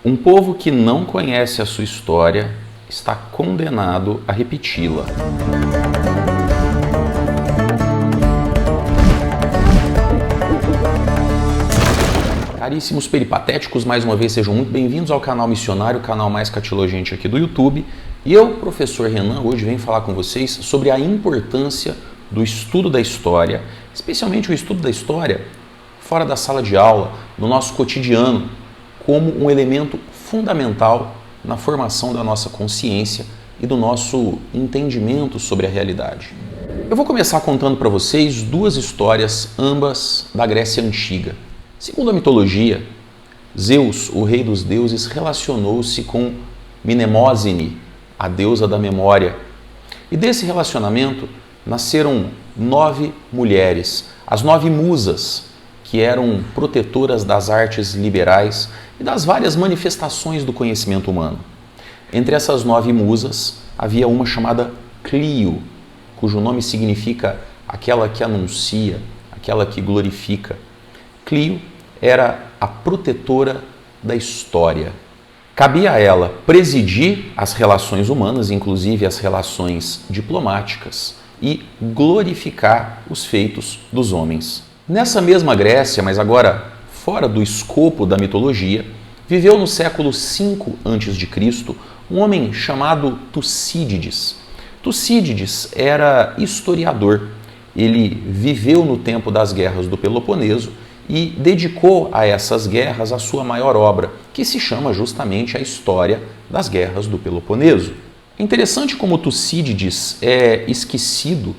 Um povo que não conhece a sua história está condenado a repeti-la. Caríssimos peripatéticos, mais uma vez sejam muito bem-vindos ao canal Missionário, o canal mais catilogente aqui do YouTube. E eu, professor Renan, hoje venho falar com vocês sobre a importância do estudo da história, especialmente o estudo da história fora da sala de aula, no nosso cotidiano, como um elemento fundamental na formação da nossa consciência e do nosso entendimento sobre a realidade. Eu vou começar contando para vocês duas histórias, ambas da Grécia Antiga. Segundo a mitologia, Zeus, o rei dos deuses, relacionou-se com Mnemosine, a deusa da memória. E desse relacionamento nasceram 9 mulheres, as 9 musas, que eram protetoras das artes liberais e das várias manifestações do conhecimento humano. Entre essas 9 musas, havia uma chamada Clio, cujo nome significa aquela que anuncia, aquela que glorifica. Clio era a protetora da história. Cabia a ela presidir as relações humanas, inclusive as relações diplomáticas, e glorificar os feitos dos homens. Nessa mesma Grécia, mas agora fora do escopo da mitologia, viveu no século V a.C. um homem chamado Tucídides. Tucídides era historiador. Ele viveu no tempo das guerras do Peloponeso e dedicou a essas guerras a sua maior obra, que se chama justamente a História das Guerras do Peloponeso. É interessante como Tucídides é esquecido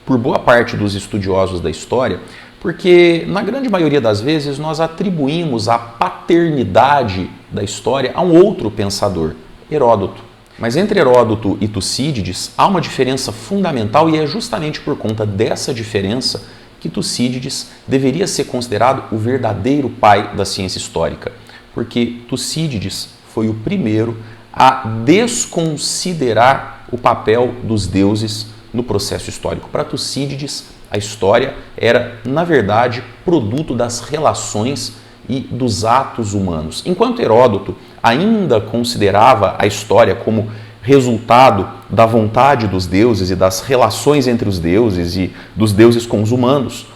por boa parte dos estudiosos da história, porque na grande maioria das vezes nós atribuímos a paternidade da história a um outro pensador, Heródoto. Mas entre Heródoto e Tucídides há uma diferença fundamental e é justamente por conta dessa diferença que Tucídides deveria ser considerado o verdadeiro pai da ciência histórica, porque Tucídides foi o primeiro a desconsiderar o papel dos deuses no processo histórico. Para Tucídides, a história era, na verdade, produto das relações e dos atos humanos. Enquanto Heródoto ainda considerava a história como resultado da vontade dos deuses e das relações entre os deuses e dos deuses com os humanos,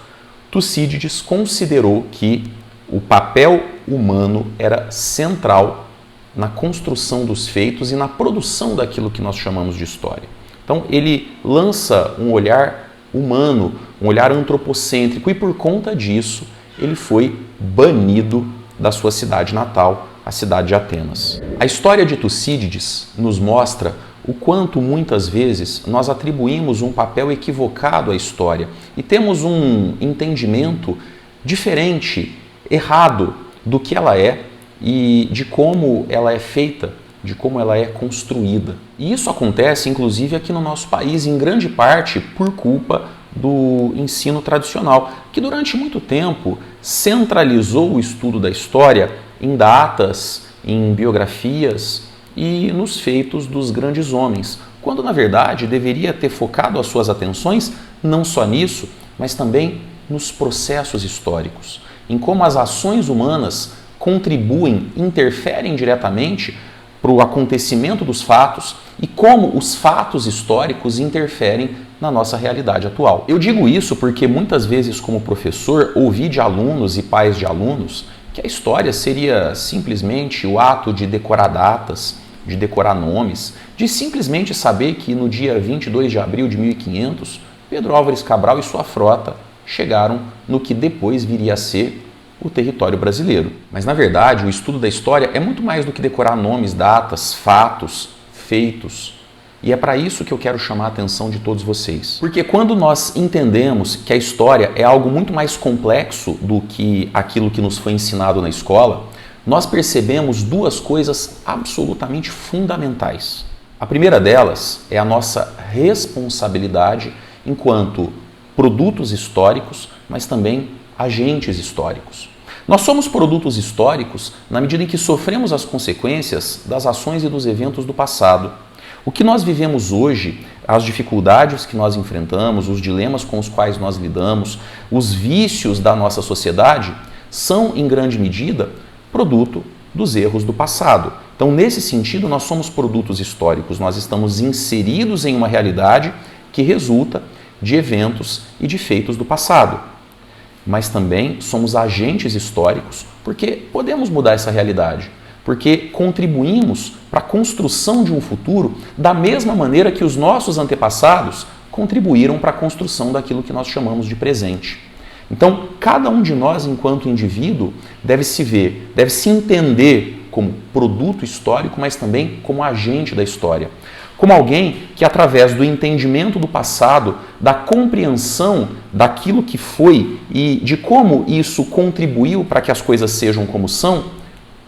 Tucídides considerou que o papel humano era central na construção dos feitos e na produção daquilo que nós chamamos de história. Então, ele lança um olhar humano, um olhar antropocêntrico, e por conta disso, ele foi banido da sua cidade natal, a cidade de Atenas. A história de Tucídides nos mostra o quanto muitas vezes nós atribuímos um papel equivocado à história e temos um entendimento diferente, errado do que ela é e de como ela é feita, de como ela é construída. E isso acontece, inclusive, aqui no nosso país, em grande parte por culpa do ensino tradicional, que durante muito tempo centralizou o estudo da história em datas, em biografias e nos feitos dos grandes homens, quando, na verdade, deveria ter focado as suas atenções não só nisso, mas também nos processos históricos, em como as ações humanas contribuem, interferem diretamente para o acontecimento dos fatos e como os fatos históricos interferem na nossa realidade atual. Eu digo isso porque muitas vezes, como professor, ouvi de alunos e pais de alunos que a história seria simplesmente o ato de decorar datas, de decorar nomes, de simplesmente saber que no dia 22 de abril de 1500, Pedro Álvares Cabral e sua frota chegaram no que depois viria a ser o território brasileiro. Mas, na verdade, o estudo da história é muito mais do que decorar nomes, datas, fatos, feitos. E é para isso que eu quero chamar a atenção de todos vocês. Porque quando nós entendemos que a história é algo muito mais complexo do que aquilo que nos foi ensinado na escola, nós percebemos duas coisas absolutamente fundamentais. A primeira delas é a nossa responsabilidade enquanto produtos históricos, mas também agentes históricos. Nós somos produtos históricos na medida em que sofremos as consequências das ações e dos eventos do passado. O que nós vivemos hoje, as dificuldades que nós enfrentamos, os dilemas com os quais nós lidamos, os vícios da nossa sociedade, são, em grande medida, produto dos erros do passado. Então, nesse sentido, nós somos produtos históricos, nós estamos inseridos em uma realidade que resulta de eventos e de feitos do passado. Mas também somos agentes históricos porque podemos mudar essa realidade, porque contribuímos para a construção de um futuro da mesma maneira que os nossos antepassados contribuíram para a construção daquilo que nós chamamos de presente. Então, cada um de nós, enquanto indivíduo, deve se ver, deve se entender como produto histórico, mas também como agente da história. Como alguém que, através do entendimento do passado, da compreensão daquilo que foi e de como isso contribuiu para que as coisas sejam como são,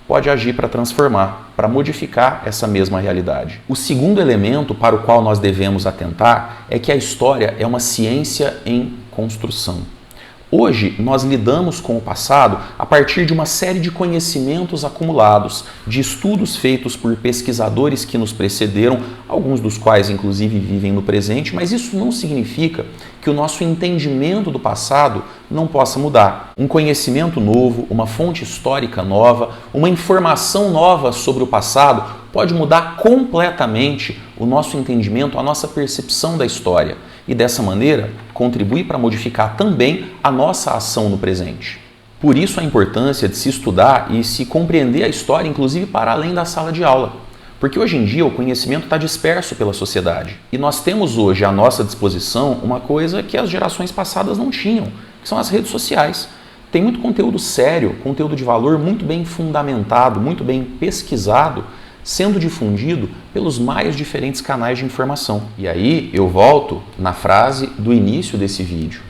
pode agir para transformar, para modificar essa mesma realidade. O segundo elemento para o qual nós devemos atentar é que a história é uma ciência em construção. Hoje, nós lidamos com o passado a partir de uma série de conhecimentos acumulados, de estudos feitos por pesquisadores que nos precederam, alguns dos quais, inclusive, vivem no presente, mas isso não significa que o nosso entendimento do passado não possa mudar. Um conhecimento novo, uma fonte histórica nova, uma informação nova sobre o passado pode mudar completamente o nosso entendimento, a nossa percepção da história. E dessa maneira, contribuir para modificar também a nossa ação no presente. Por isso a importância de se estudar e se compreender a história, inclusive para além da sala de aula. Porque hoje em dia o conhecimento está disperso pela sociedade. E nós temos hoje à nossa disposição uma coisa que as gerações passadas não tinham, que são as redes sociais. Tem muito conteúdo sério, conteúdo de valor muito bem fundamentado, muito bem pesquisado, sendo difundido pelos mais diferentes canais de informação. E aí eu volto na frase do início desse vídeo.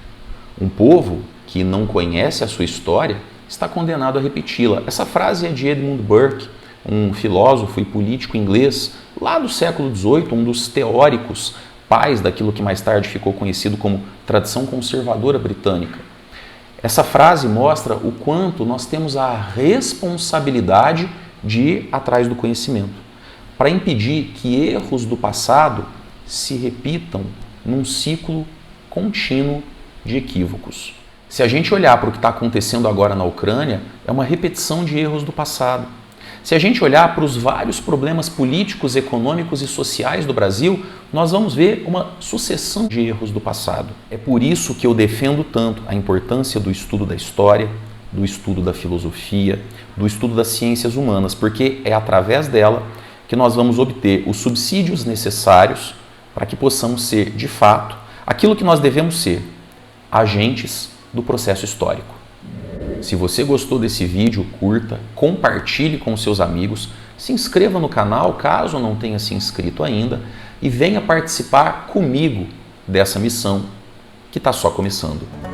Um povo que não conhece a sua história está condenado a repeti-la. Essa frase é de Edmund Burke, um filósofo e político inglês lá do século XVIII, um dos teóricos pais daquilo que mais tarde ficou conhecido como tradição conservadora britânica. Essa frase mostra o quanto nós temos a responsabilidade de ir atrás do conhecimento, para impedir que erros do passado se repitam num ciclo contínuo de equívocos. Se a gente olhar para o que está acontecendo agora na Ucrânia, é uma repetição de erros do passado. Se a gente olhar para os vários problemas políticos, econômicos e sociais do Brasil, nós vamos ver uma sucessão de erros do passado. É por isso que eu defendo tanto a importância do estudo da história, do estudo da filosofia, do estudo das ciências humanas, porque é através dela que nós vamos obter os subsídios necessários para que possamos ser, de fato, aquilo que nós devemos ser, agentes do processo histórico. Se você gostou desse vídeo, curta, compartilhe com seus amigos, se inscreva no canal caso não tenha se inscrito ainda e venha participar comigo dessa missão que está só começando.